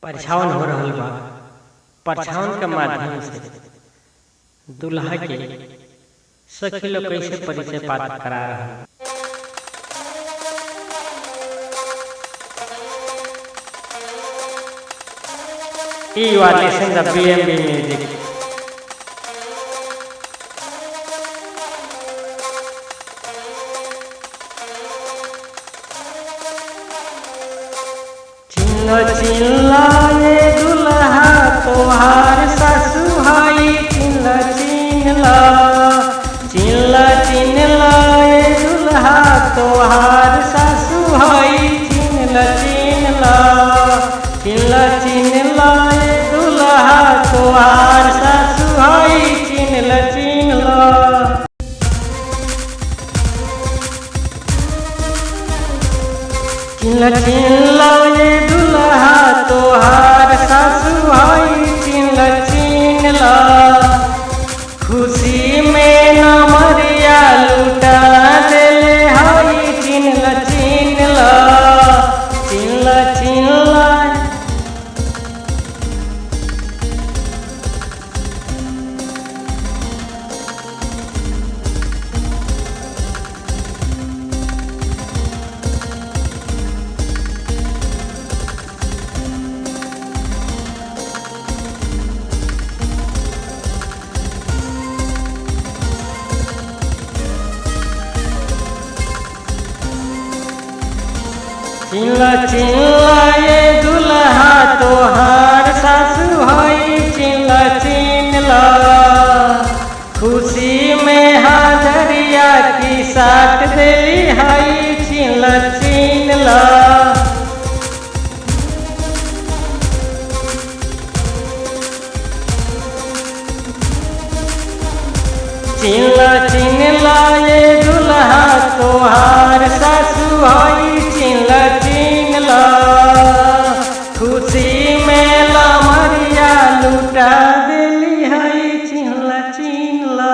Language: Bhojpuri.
परछावन हो रहल बा। परछावन के माध्यम से दुल्हा के सखी लोग कैसे परिचय पात करा रहा। You are listening to BMB Music. चिल्लाए दुल्हा तोहार सासू भाई चिल्ला चिल्लाए दुल्हा तोहार सासू भाई चिल्लाए दुल्हा तोहार सासू भाई चिल्लाए दुल्हा तोहार सासू भाई चिल्ला खुशी में नमरिया लुटा देले हई चिल्ला चिल्लाए दुल्हा तोहार सासू भाई चिल्ला खुशी में हाजरिया की साथ देली हई चिल्ला चिल्लाए दुल्हा तोहार सासू भाई चिल्ला खुशी में लमरिया लुटा देली हई चिल्ला।